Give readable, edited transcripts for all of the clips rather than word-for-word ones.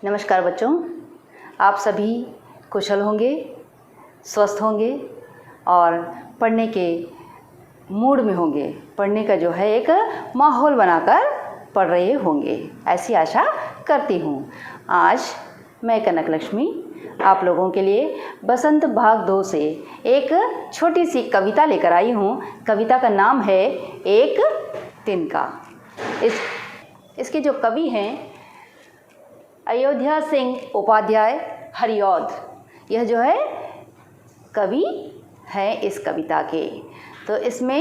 नमस्कार बच्चों, आप सभी कुशल होंगे, स्वस्थ होंगे और पढ़ने के मूड में होंगे। पढ़ने का जो है एक माहौल बनाकर पढ़ रहे होंगे, ऐसी आशा करती हूँ। आज मैं कनक लक्ष्मी आप लोगों के लिए बसंत भाग 2 से एक छोटी सी कविता लेकर आई हूँ। कविता का नाम है एक तिनका। इसके जो कवि हैं अयोध्या सिंह उपाध्याय हरिऔध, यह जो है कवि हैं इस कविता के। तो इसमें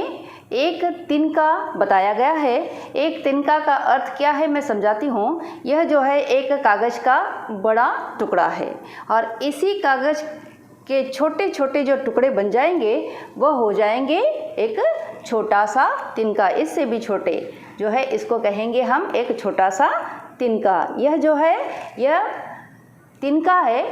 एक तिनका बताया गया है। एक तिनका का अर्थ क्या है मैं समझाती हूँ। यह जो है एक कागज़ का बड़ा टुकड़ा है और इसी कागज़ के छोटे छोटे जो टुकड़े बन जाएंगे वह हो जाएंगे एक छोटा सा तिनका। इससे भी छोटे जो है इसको कहेंगे हम एक छोटा सा तिनका। यह जो है यह तिनका है,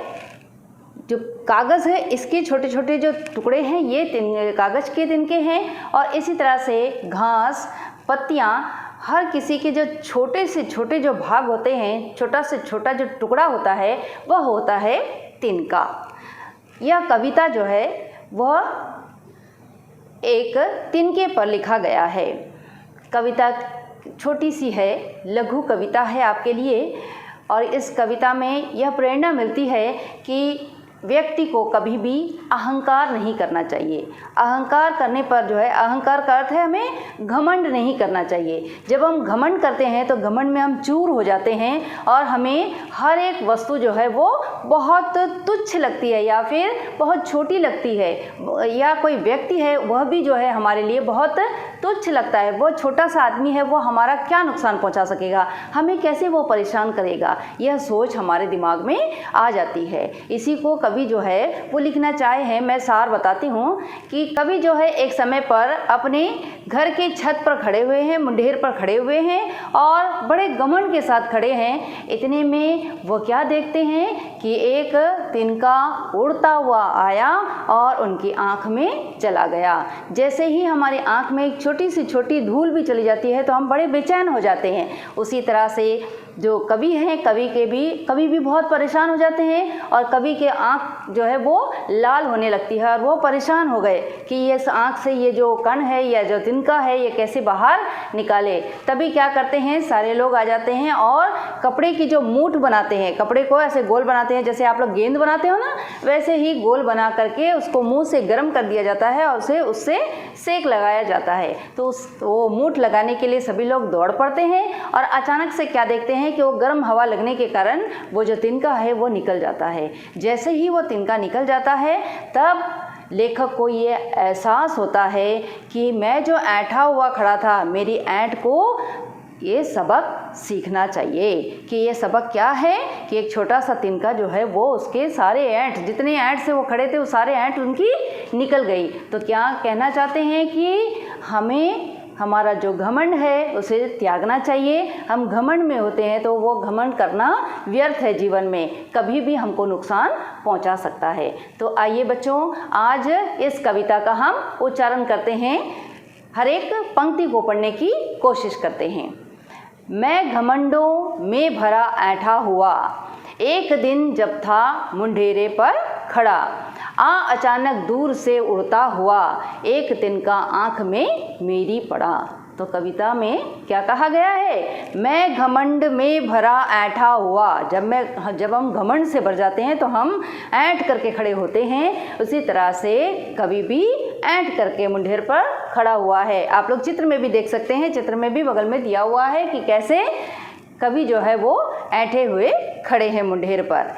जो कागज़ है इसके छोटे छोटे जो टुकड़े हैं ये कागज़ के तिनके हैं। और इसी तरह से घास, पत्तियाँ, हर किसी के जो छोटे से छोटे जो भाग होते हैं, छोटा से छोटा जो टुकड़ा होता है वह होता है तिनका। यह कविता जो है वह एक तिनके पर लिखा गया है। कविता छोटी सी है, लघु कविता है आपके लिए। और इस कविता में यह प्रेरणा मिलती है कि व्यक्ति को कभी भी अहंकार नहीं करना चाहिए। अहंकार करने पर जो है, अहंकार का अर्थ है हमें घमंड नहीं करना चाहिए। जब हम घमंड करते हैं तो घमंड में हम चूर हो जाते हैं और हमें हर एक वस्तु जो है वो बहुत तुच्छ लगती है या फिर बहुत छोटी लगती है, या कोई व्यक्ति है वह भी जो है हमारे लिए बहुत तुच्छ लगता है। वो छोटा सा आदमी है, वो हमारा क्या नुकसान पहुंचा सकेगा, हमें कैसे वो परेशान करेगा, यह सोच हमारे दिमाग में आ जाती है। इसी को कवि जो है वो लिखना चाहे हैं। मैं सार बताती हूँ कि कवि जो है एक समय पर अपने घर के छत पर खड़े हुए हैं, मुंडेर पर खड़े हुए हैं और बड़े घमंड के साथ खड़े हैं। इतने में वो क्या देखते हैं कि एक तिनका उड़ता हुआ आया और उनकी आँख में चला गया। जैसे ही हमारी आँख में एक छोटी सी छोटी धूल भी चली जाती है तो हम बड़े बेचैन हो जाते हैं। उसी तरह से जो कवि हैं, कवि भी बहुत परेशान हो जाते हैं और कवि के आँख जो है वो लाल होने लगती है और वो परेशान हो गए कि ये आँख से ये जो कण है या जो तिनका है ये कैसे बाहर निकाले। तभी क्या करते हैं, सारे लोग आ जाते हैं और कपड़े की जो मूठ बनाते हैं, कपड़े को ऐसे गोल बनाते हैं जैसे आप लोग गेंद बनाते हो ना, वैसे ही गोल बना करके उसको मुँह से गर्म कर दिया जाता है और उससे सेक लगाया जाता है। तो वो मूठ लगाने के लिए सभी लोग दौड़ पड़ते हैं और अचानक से क्या देखते हैं कि वो गर्म हवा लगने के कारण वो जो तिनका है वो निकल जाता है। जैसे ही वो तिनका निकल जाता है तब लेखक को ये एहसास होता है कि मैं जो ऐंठा हुआ खड़ा था, मेरी ऐंठ को ये सबक सीखना चाहिए। कि ये सबक क्या है कि एक छोटा सा तिनका जो है वो उसके सारे ऐंठ, जितने ऐंठ से वो खड़े थे वो सारे ऐंठ उनकी निकल गई। तो क्या कहना चाहते हैं कि हमें हमारा जो घमंड है उसे त्यागना चाहिए। हम घमंड में होते हैं तो वो घमंड करना व्यर्थ है, जीवन में कभी भी हमको नुकसान पहुंचा सकता है। तो आइए बच्चों, आज इस कविता का हम उच्चारण करते हैं, हर एक पंक्ति को पढ़ने की कोशिश करते हैं। मैं घमंडों में भरा ऐंठा हुआ, एक दिन जब था मुंडेरे पर खड़ा, अचानक दूर से उड़ता हुआ, एक तिनका आँख में मेरी पड़ा। तो कविता में क्या कहा गया है, मैं घमंड में भरा ऐंठा हुआ। जब हम घमंड से भर जाते हैं तो हम ऐंठ करके खड़े होते हैं। उसी तरह से कवि भी ऐंठ करके मुंडेर पर खड़ा हुआ है। आप लोग चित्र में भी देख सकते हैं, चित्र में भी बगल में दिया हुआ है कि कैसे कवि जो है वो ऐंठे हुए खड़े हैं मुंडेर पर।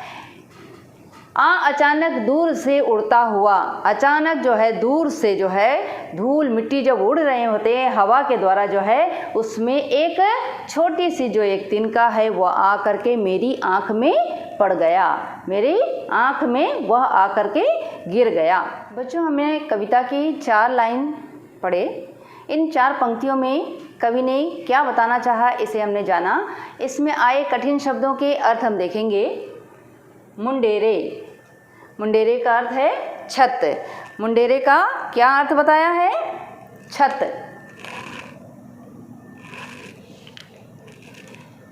अचानक दूर से उड़ता हुआ, अचानक जो है दूर से जो है धूल मिट्टी जब उड़ रहे होते हैं हवा के द्वारा जो है, उसमें एक छोटी सी जो एक तिनका है वो आ करके मेरी आँख में पड़ गया, मेरी आँख में वह आ करके गिर गया। बच्चों, हमने कविता की 4 लाइन पढ़े। इन 4 पंक्तियों में कवि ने क्या बताना चाहा इसे हमने जाना। इसमें आए कठिन शब्दों के अर्थ हम देखेंगे। मुंडेरे, मुंडेरे का अर्थ है छत। मुंडेरे का क्या अर्थ बताया है, छत।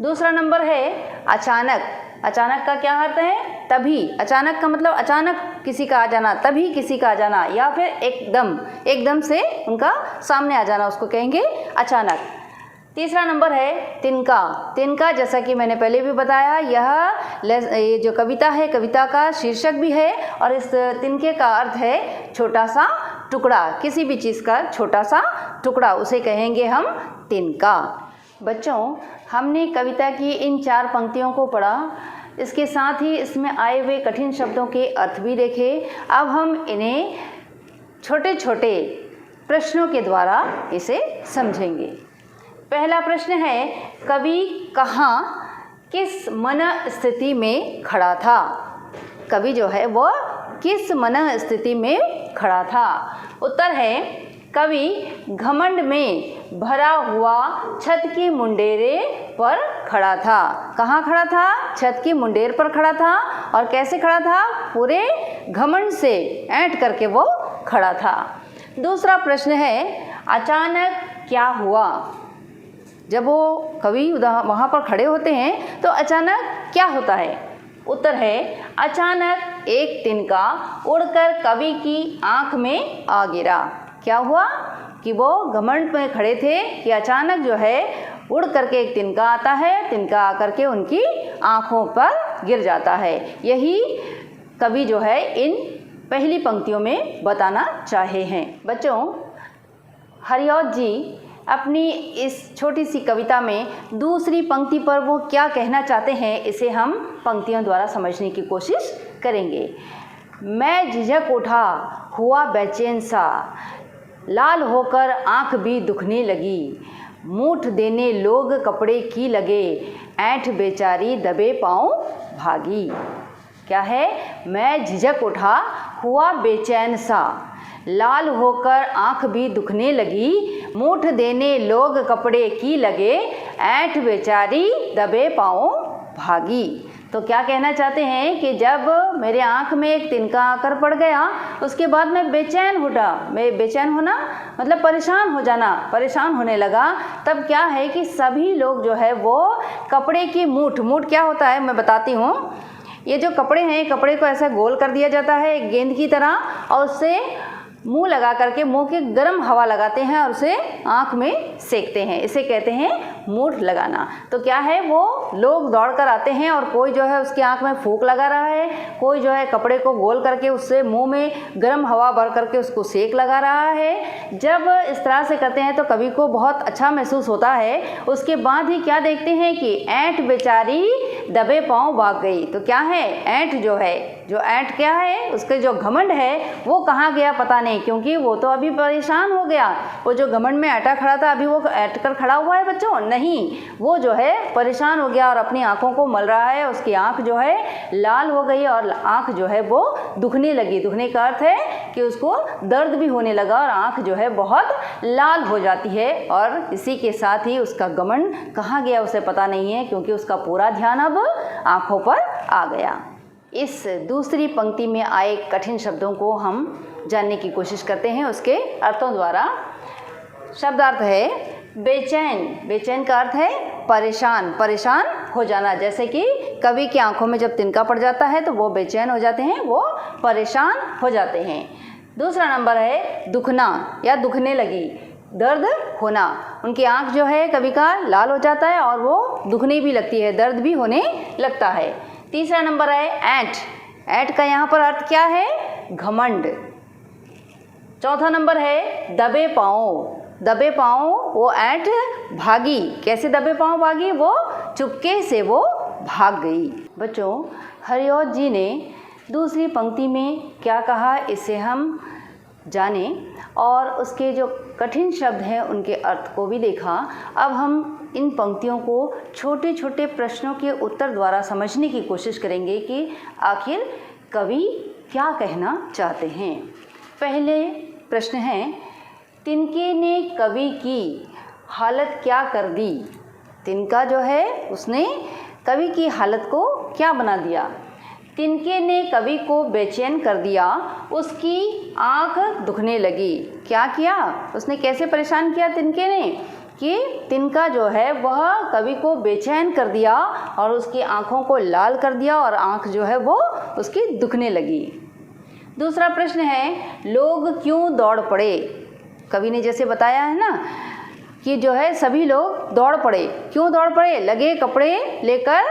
दूसरा नंबर है अचानक। अचानक का क्या अर्थ है? तभी। अचानक का मतलब अचानक किसी का आ जाना, तभी किसी का आ जाना, या फिर एकदम से उनका सामने आ जाना, उसको कहेंगे अचानक। तीसरा नंबर है तिनका। तिनका जैसा कि मैंने पहले भी बताया, ये जो कविता है, कविता का शीर्षक भी है, और इस तिनके का अर्थ है छोटा सा टुकड़ा, किसी भी चीज़ का छोटा सा टुकड़ा, उसे कहेंगे हम तिनका। बच्चों, हमने कविता की इन 4 पंक्तियों को पढ़ा, इसके साथ ही इसमें आए हुए कठिन शब्दों के अर्थ भी देखे। अब हम इन्हें छोटे छोटे प्रश्नों के द्वारा इसे समझेंगे। पहला प्रश्न है, कवि कहाँ किस मन स्थिति में खड़ा था? कवि जो है वो किस मन स्थिति में खड़ा था? उत्तर है, कवि घमंड में भरा हुआ छत की मुंडेरे पर खड़ा था। कहाँ खड़ा था? छत की मुंडेर पर खड़ा था। और कैसे खड़ा था? पूरे घमंड से ऐंठ करके वो खड़ा था। दूसरा प्रश्न है, अचानक क्या हुआ? जब वो कवि वहाँ पर खड़े होते हैं तो अचानक क्या होता है? उत्तर है, अचानक एक तिनका उड़कर कवि की आँख में आ गिरा। क्या हुआ कि वो घमंड में खड़े थे कि अचानक जो है उड़ करके एक तिनका आता है, तिनका आकर के उनकी आँखों पर गिर जाता है। यही कवि जो है इन पहली पंक्तियों में बताना चाहे हैं। बच्चों, हरिऔध जी अपनी इस छोटी सी कविता में दूसरी पंक्ति पर वो क्या कहना चाहते हैं, इसे हम पंक्तियों द्वारा समझने की कोशिश करेंगे। मैं झिझक उठा हुआ बेचैन सा, लाल होकर आँख भी दुखने लगी, मूठ देने लोग कपड़े की लगे, ऐंठ बेचारी दबे पाँव भागी। क्या है? मैं झिझक उठा हुआ बेचैन सा, लाल होकर आँख भी दुखने लगी, मूठ देने लोग कपड़े की लगे, ऐंठ बेचारी दबे पाँव भागी। तो क्या कहना चाहते हैं कि जब मेरे आँख में एक तिनका आकर पड़ गया, उसके बाद मैं बेचैन उठा। मैं बेचैन होना मतलब परेशान हो जाना, परेशान होने लगा। तब क्या है कि सभी लोग जो है वो कपड़े की मूठ क्या होता है मैं बताती हूँ। ये जो कपड़े हैं, कपड़े को ऐसा गोल कर दिया जाता है एक गेंद की तरह, और उससे मुंह लगा करके मुंह के गर्म हवा लगाते हैं और उसे आँख में सेकते हैं। इसे कहते हैं मूठ लगाना। तो क्या है, वो लोग दौड़ कर आते हैं और कोई जो है उसकी आँख में फूंक लगा रहा है, कोई जो है कपड़े को गोल करके उससे मुंह में गर्म हवा भर करके उसको सेक लगा रहा है। जब इस तरह से करते हैं तो कवि को बहुत अच्छा महसूस होता है। उसके बाद ही क्या देखते हैं कि ऐंठ बेचारी दबे पाँव भाग गई। तो क्या है, ऐंठ जो है, जो ऐंठ क्या है, उसके जो घमंड है वो कहाँ गया पता नहीं, क्योंकि वो तो अभी परेशान हो गया। वो जो घमंड में ऐंठा खड़ा था, अभी वो ऐंठ कर खड़ा हुआ है बच्चों? नहीं, वो जो है परेशान हो गया और अपनी आंखों को मल रहा है। उसकी आंख जो है लाल हो गई और आंख जो है वो दुखने लगी। दुखने का अर्थ है कि उसको दर्द भी होने लगा और आंख जो है बहुत लाल हो जाती है। और इसी के साथ ही उसका घमंड कहाँ गया उसे पता नहीं है, क्योंकि उसका पूरा ध्यान अब आंखों पर आ गया। इस दूसरी पंक्ति में आए कठिन शब्दों को हम जानने की कोशिश करते हैं उसके अर्थों द्वारा। शब्दार्थ है बेचैन। बेचैन का अर्थ है परेशान, परेशान हो जाना। जैसे कि कवि की आंखों में जब तिनका पड़ जाता है तो वो बेचैन हो जाते हैं, वो परेशान हो जाते हैं। दूसरा नंबर है दुखना या दुखने लगी, दर्द होना। उनकी आंख जो है कवि का लाल हो जाता है और वो दुखने भी लगती है, दर्द भी होने लगता है। तीसरा नंबर है ऐंठ। ऐंठ का यहाँ पर अर्थ क्या है? घमंड। चौथा नंबर है दबे पाँव। दबे पाँव, वो ऐंठ भागी। कैसे दबे पाँव भागी? वो चुपके से वो भाग गई। बच्चों, हरिऔध जी ने दूसरी पंक्ति में क्या कहा इसे हम जाने और उसके जो कठिन शब्द हैं उनके अर्थ को भी देखा। अब हम इन पंक्तियों को छोटे छोटे प्रश्नों के उत्तर द्वारा समझने की कोशिश करेंगे कि आखिर कवि क्या कहना चाहते हैं। पहले प्रश्न है, तिनके ने कवि की हालत क्या कर दी? तिनका जो है उसने कवि की हालत को क्या बना दिया? तिनके ने कवि को बेचैन कर दिया, उसकी आँख दुखने लगी। क्या किया उसने? कैसे परेशान किया तिनके ने कि तिनका जो है वह कवि को बेचैन कर दिया और उसकी आँखों को लाल कर दिया और आँख जो है वो उसकी दुखने लगी। दूसरा प्रश्न है, लोग क्यों दौड़ पड़े। कवि ने जैसे बताया है ना कि जो है सभी लोग दौड़ पड़े। क्यों दौड़ पड़े? लगे कपड़े लेकर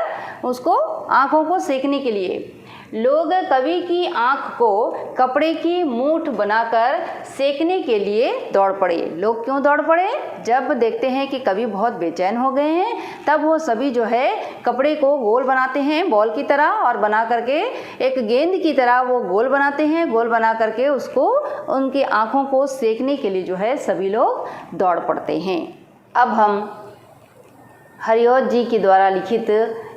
उसको आँखों को सेकने के लिए। लोग कवि की आँख को कपड़े की मूठ बनाकर सेकने के लिए दौड़ पड़े। लोग क्यों दौड़ पड़े? जब देखते हैं कि कवि बहुत बेचैन हो गए हैं तब वो सभी जो है कपड़े को गोल बनाते हैं बॉल की तरह, और बना करके एक गेंद की तरह वो गोल बनाते हैं। गोल बना करके उसको उनकी आँखों को सेकने के लिए जो है सभी लोग दौड़ पड़ते हैं। अब हम हरिऔध जी के द्वारा लिखित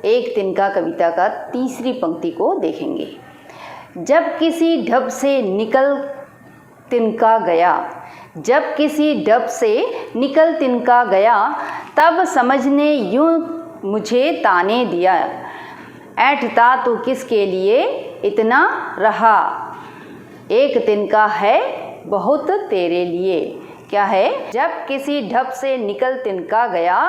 एक तिनका कविता का तीसरी पंक्ति को देखेंगे। जब किसी ढब से निकल तिनका गया, जब किसी ढब से निकल तिनका गया, तब समझने यूं मुझे ताने दिया, ऐंठता तू किसके लिए इतना रहा, एक तिनका है बहुत तेरे लिए। क्या है? जब किसी ढब से निकल तिनका गया,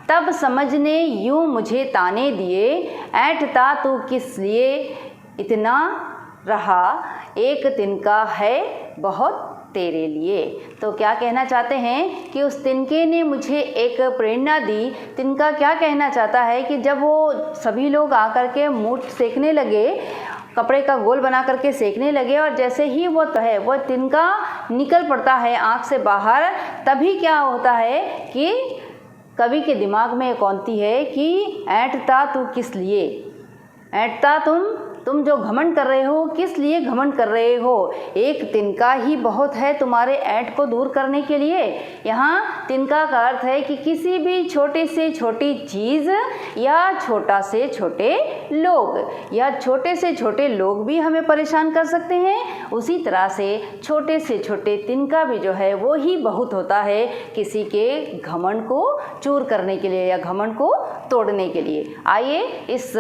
तब समझने यूं मुझे ताने दिए, ऐंठता तू किस लिए इतना रहा, एक तिनका है बहुत तेरे लिए। तो क्या कहना चाहते हैं कि उस तिनके ने मुझे एक प्रेरणा दी। तिनका क्या कहना चाहता है कि जब वो सभी लोग आकर के मूठ सेकने लगे, कपड़े का गोल बना करके सेकने लगे, और जैसे ही वो तिनका निकल पड़ता है आँख से बाहर, तभी क्या होता है कि कवि के दिमाग में एक औंती है कि ऐंठता तू किस लिए, ऐंठता तुम जो घमंड कर रहे हो, किस लिए घमंड कर रहे हो, एक तिनका ही बहुत है तुम्हारे ऐंठ को दूर करने के लिए। यहाँ तिनका का अर्थ है कि किसी भी छोटे से छोटी चीज़ या छोटा से छोटे लोग, या छोटे से छोटे लोग भी हमें परेशान कर सकते हैं, उसी तरह से छोटे तिनका भी जो है वो ही बहुत होता है किसी के घमंड को चूर करने के लिए या घमंड को तोड़ने के लिए। आइए इस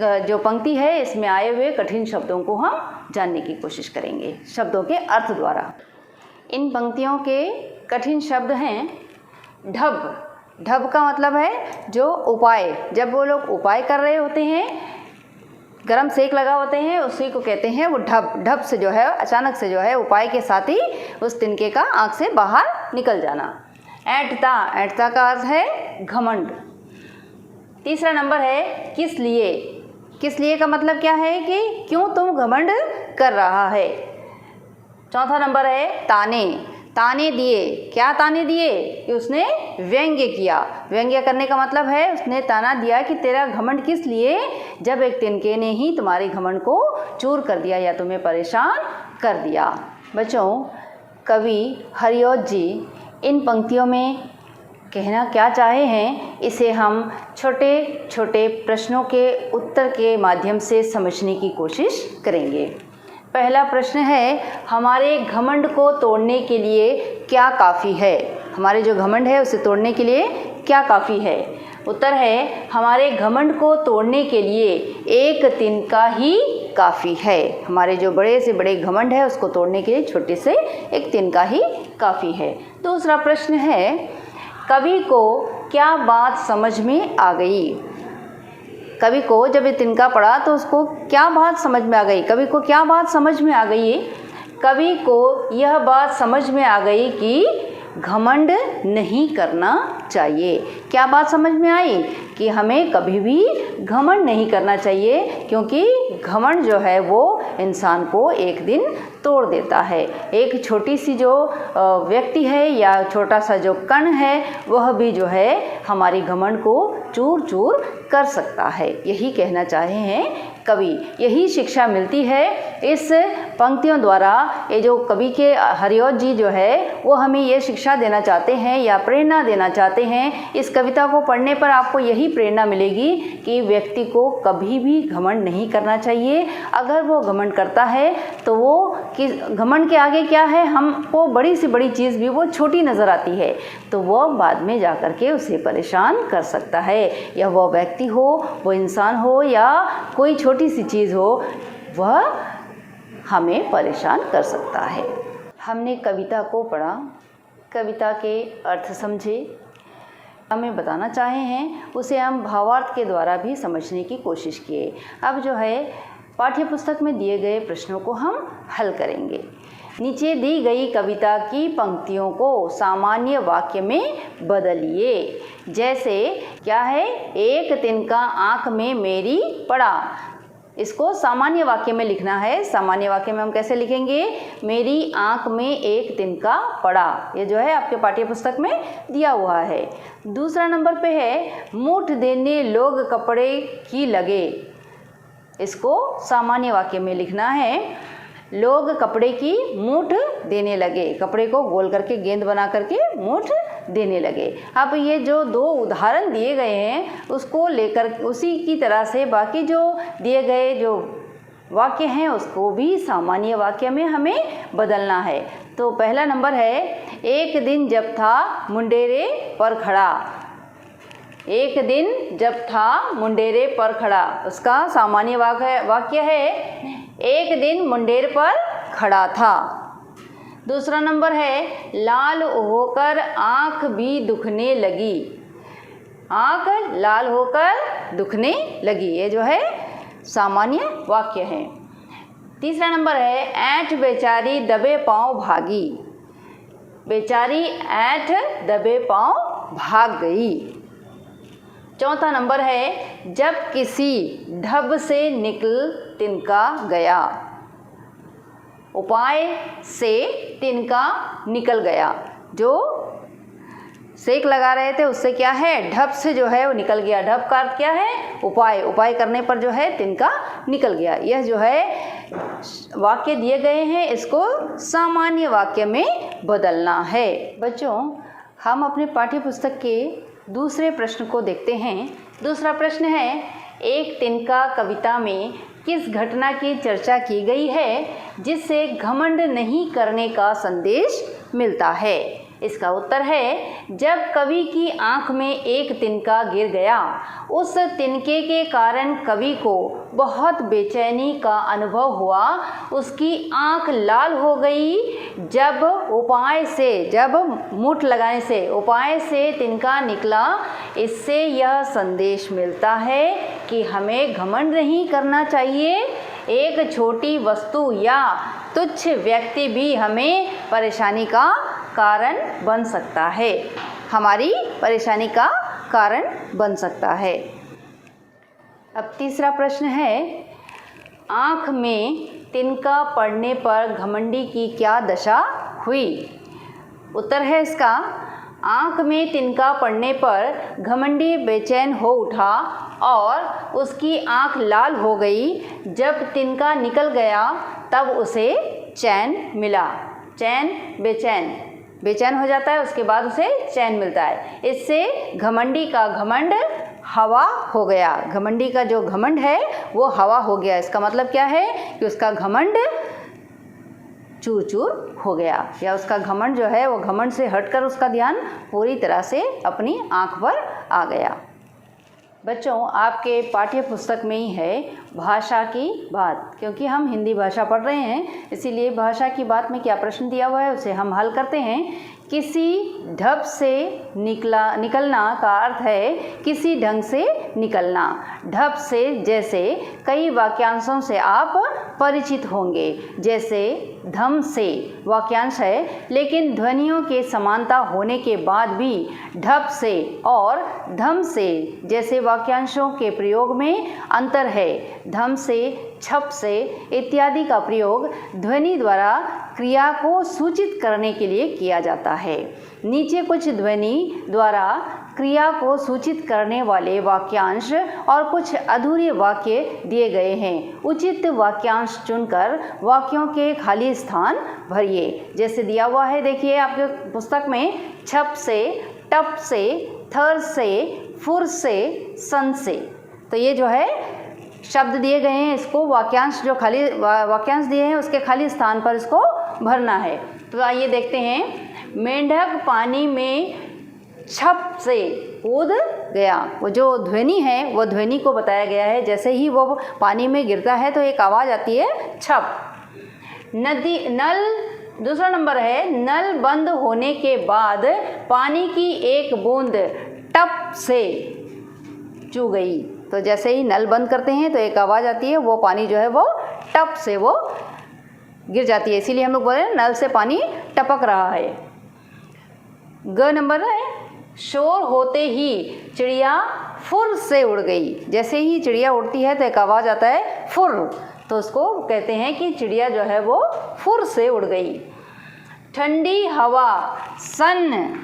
जो पंक्ति है इसमें आए हुए कठिन शब्दों को हम जानने की कोशिश करेंगे शब्दों के अर्थ द्वारा। इन पंक्तियों के कठिन शब्द हैं ढब। ढब का मतलब है जो उपाय, जब वो लोग उपाय कर रहे होते हैं, गरम सेक लगा होते हैं, उसी को कहते हैं वो ढब। ढब से जो है अचानक से जो है उपाय के साथ ही उस तिनके का आँख से बाहर निकल जाना। ऐंठता, ऐंठता का अर्थ है घमंड। तीसरा नंबर है किस लिए। किस लिए का मतलब क्या है कि क्यों तुम घमंड कर रहा है। चौथा नंबर है ताने। ताने दिए, क्या ताने दिए कि उसने व्यंग्य किया। व्यंग्य करने का मतलब है उसने ताना दिया कि तेरा घमंड किस लिए, जब एक तिनके ने ही तुम्हारे घमंड को चूर कर दिया या तुम्हें परेशान कर दिया। बच्चों, कवि हरिऔध जी इन पंक्तियों में कहना क्या चाहे हैं, इसे हम छोटे छोटे प्रश्नों के उत्तर के माध्यम से समझने की कोशिश करेंगे। पहला प्रश्न है, हमारे घमंड को तोड़ने के लिए क्या काफ़ी है। हमारे जो घमंड है उसे तोड़ने के लिए क्या काफ़ी है। उत्तर है, हमारे घमंड को तोड़ने के लिए एक तिनका ही काफ़ी है। हमारे जो बड़े से बड़े घमंड है उसको तोड़ने के लिए छोटे से एक तिनका ही काफ़ी है। दूसरा प्रश्न है, कवि को क्या बात समझ में आ गई। कवि को जब ये तिनका पड़ा तो उसको क्या बात समझ में आ गई। कवि को क्या बात समझ में आ गई। कवि को यह बात समझ में आ गई कि घमंड नहीं करना चाहिए। क्या बात समझ में आई कि हमें कभी भी घमंड नहीं करना चाहिए, क्योंकि घमंड जो है वो इंसान को एक दिन तोड़ देता है। एक छोटी सी जो व्यक्ति है या छोटा सा जो कण है वह भी जो है हमारी घमंड को चूर चूर कर सकता है। यही कहना चाहे हैं कवि, यही शिक्षा मिलती है इस पंक्तियों द्वारा। ये जो कवि के हरिऔध जी जो है वो हमें ये शिक्षा देना चाहते हैं या प्रेरणा देना चाहते हैं। इस कविता को पढ़ने पर आपको यही प्रेरणा मिलेगी कि व्यक्ति को कभी भी घमंड नहीं करना चाहिए। अगर वो घमंड करता है तो वो कि घमंड के आगे क्या है, हमको बड़ी से बड़ी चीज़ भी वो छोटी नज़र आती है, तो वो बाद में जा कर के उसे परेशान कर सकता है। या वो व्यक्ति हो, वो इंसान हो, या कोई छोटी सी चीज़ हो, वह हमें परेशान कर सकता है। हमने कविता को पढ़ा, कविता के अर्थ समझे, हमें बताना चाहे हैं उसे हम भावार्थ के द्वारा भी समझने की कोशिश किए। अब जो है पाठ्य पुस्तक में दिए गए प्रश्नों को हम हल करेंगे। नीचे दी गई कविता की पंक्तियों को सामान्य वाक्य में बदलिए। जैसे क्या है, एक तिनका आँख में मेरी पड़ा, इसको सामान्य वाक्य में लिखना है। सामान्य वाक्य में हम कैसे लिखेंगे, मेरी आँख में एक तिनका पड़ा। ये जो है आपके पाठ्य पुस्तक में दिया हुआ है। दूसरा नंबर पे है, मूठ देने लोग कपड़े की लगे, इसको सामान्य वाक्य में लिखना है। लोग कपड़े की मूठ देने लगे, कपड़े को गोल करके गेंद बना करके मूठ देने लगे। अब ये जो दो उदाहरण दिए गए हैं उसको लेकर उसी की तरह से बाकी जो दिए गए जो वाक्य हैं उसको भी सामान्य वाक्य में हमें बदलना है। तो पहला नंबर है, एक दिन जब था मुंडेरे पर खड़ा। एक दिन जब था मुंडेरे पर खड़ा, उसका सामान्य वाक्य है, एक दिन मुंडेर पर खड़ा था। दूसरा नंबर है, लाल होकर आँख भी दुखने लगी। आँख लाल होकर दुखने लगी, ये जो है सामान्य वाक्य है। तीसरा नंबर है, ऐंठ बेचारी दबे पाँव भागी। बेचारी ऐंठ दबे पाँव भाग गई। चौथा नंबर है, जब किसी ढब से निकल तिनका गया। उपाय से तिनका निकल गया, जो सेक लगा रहे थे उससे क्या है, ढब से जो है वो निकल गया। ढब का अर्थ क्या है, उपाय। उपाय करने पर जो है तिनका निकल गया। यह जो है वाक्य दिए गए हैं, इसको सामान्य वाक्य में बदलना है। बच्चों, हम अपने पाठ्य पुस्तक के दूसरे प्रश्न को देखते हैं। दूसरा प्रश्न है, एक तिनका कविता में किस घटना की चर्चा की गई है जिससे घमंड नहीं करने का संदेश मिलता है। इसका उत्तर है, जब कवि की आंख में एक तिनका गिर गया, उस तिनके के कारण कवि को बहुत बेचैनी का अनुभव हुआ। उसकी आंख लाल हो गई। जब मूठ लगाने से उपाय से तिनका निकला। इससे यह संदेश मिलता है कि हमें घमंड नहीं करना चाहिए। एक छोटी वस्तु या तुच्छ व्यक्ति भी हमें परेशानी का कारण बन सकता है, हमारी परेशानी का कारण बन सकता है। अब तीसरा प्रश्न है, आँख में तिनका पड़ने पर घमंडी की क्या दशा हुई। उत्तर है इसका, आँख में तिनका पड़ने पर घमंडी बेचैन हो उठा और उसकी आँख लाल हो गई। जब तिनका निकल गया तब उसे चैन मिला। बेचैन हो जाता है, उसके बाद उसे चैन मिलता है। इससे घमंडी का घमंड हवा हो गया। घमंडी का जो घमंड है वो हवा हो गया। इसका मतलब क्या है कि उसका घमंड चूर चूर हो गया, या उसका घमंड जो है वो घमंड से हटकर उसका ध्यान पूरी तरह से अपनी आँख पर आ गया। बच्चों, आपके पाठ्य पुस्तक में ही है भाषा की बात। क्योंकि हम हिंदी भाषा पढ़ रहे हैं, इसीलिए भाषा की बात में क्या प्रश्न दिया हुआ है उसे हम हल करते हैं। किसी ढब से निकलना का अर्थ है किसी ढंग से निकलना। ढब से जैसे कई वाक्यांशों से आप परिचित होंगे। जैसे धम से वाक्यांश है, लेकिन ध्वनियों के समानता होने के बाद भी ढब से और धम से जैसे वाक्यांशों के प्रयोग में अंतर है। धम से, छप से इत्यादि का प्रयोग ध्वनि द्वारा क्रिया को सूचित करने के लिए किया जाता है। नीचे कुछ ध्वनि द्वारा क्रिया को सूचित करने वाले वाक्यांश और कुछ अधूरे वाक्य दिए गए हैं। उचित वाक्यांश चुनकर वाक्यों के खाली स्थान भरिए। जैसे दिया हुआ है, देखिए आपके पुस्तक में, छप से, टप से, थर से, फुर से, सन से। तो ये जो है शब्द दिए गए हैं, इसको वाक्यांश जो खाली वाक्यांश दिए हैं उसके खाली स्थान पर इसको भरना है। तो आइए देखते हैं। मेंढक पानी में छप से कूद गया। वो जो ध्वनि है वो ध्वनि को बताया गया है। जैसे ही वो पानी में गिरता है तो एक आवाज़ आती है, छप। दूसरा नंबर है, नल बंद होने के बाद पानी की एक बूंद टप से चू गई। तो जैसे ही नल बंद करते हैं तो एक आवाज़ आती है, वो पानी जो है वो टप से वो गिर जाती है, इसीलिए हम लोग बोल रहे हैं नल से पानी टपक रहा है। ग नंबर है, शोर होते ही चिड़िया फुर से उड़ गई। जैसे ही चिड़िया उड़ती है तो एक आवाज़ आता है फुर, तो उसको कहते हैं कि चिड़िया जो है वो फुर से उड़ गई। ठंडी हवा सन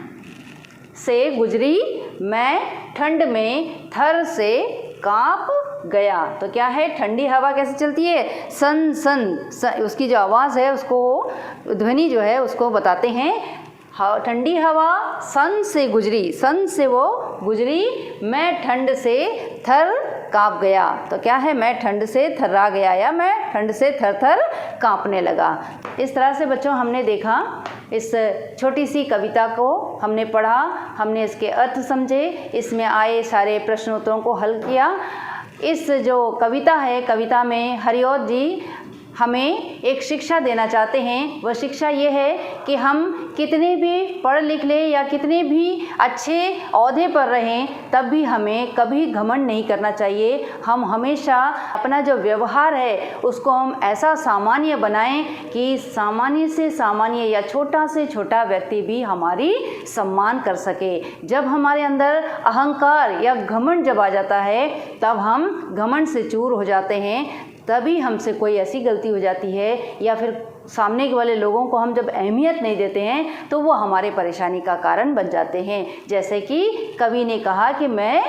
से गुजरी, मैं ठंड में थर से कांप गया। तो क्या है, ठंडी हवा कैसे चलती है, सन सन, उसकी जो आवाज़ है उसको, ध्वनि जो है उसको बताते हैं। ठंडी हवा सन से गुजरी, सन से वो गुजरी, मैं ठंड से थर काँप गया। तो क्या है, मैं ठंड से थर्रा गया या मैं ठंड से थर थर काँपने लगा। इस तरह से बच्चों हमने देखा, इस छोटी सी कविता को हमने पढ़ा, हमने इसके अर्थ समझे, इसमें आए सारे प्रश्नोत्तरों को हल किया। इस जो कविता है, कविता में हरिऔध जी हमें एक शिक्षा देना चाहते हैं। वह शिक्षा ये है कि हम कितने भी पढ़ लिख लें या कितने भी अच्छे ओहदे पर रहें, तब भी हमें कभी घमंड नहीं करना चाहिए। हम हमेशा अपना जो व्यवहार है उसको हम ऐसा सामान्य बनाएं कि सामान्य से सामान्य या छोटा से छोटा व्यक्ति भी हमारी सम्मान कर सके। जब हमारे अंदर अहंकार या घमंड जब आ जाता है, तब हम घमंड से चूर हो जाते हैं, तभी हमसे कोई ऐसी गलती हो जाती है या फिर सामने वाले लोगों को हम जब अहमियत नहीं देते हैं तो वो हमारे परेशानी का कारण बन जाते हैं। जैसे कि कवि ने कहा कि मैं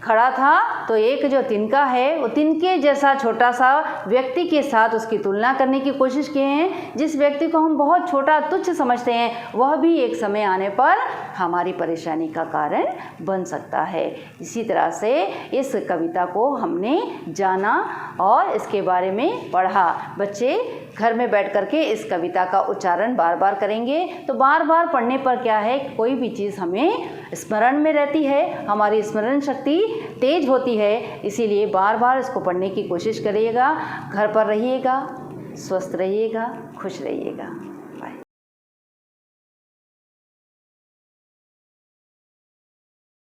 खड़ा था तो एक जो तिनका है वो तिनके जैसा छोटा सा व्यक्ति के साथ उसकी तुलना करने की कोशिश किए हैं। जिस व्यक्ति को हम बहुत छोटा तुच्छ समझते हैं, वह भी एक समय आने पर हमारी परेशानी का कारण बन सकता है। इसी तरह से इस कविता को हमने जाना और इसके बारे में पढ़ा। बच्चे घर में बैठ करके इस कविता का उच्चारण बार बार करेंगे, तो बार बार पढ़ने पर क्या है, कोई भी चीज़ हमें स्मरण में रहती है, हमारी स्मरण शक्ति तेज होती है। इसीलिए बार बार इसको पढ़ने की कोशिश करिएगा। घर पर रहिएगा, स्वस्थ रहिएगा, खुश रहिएगा।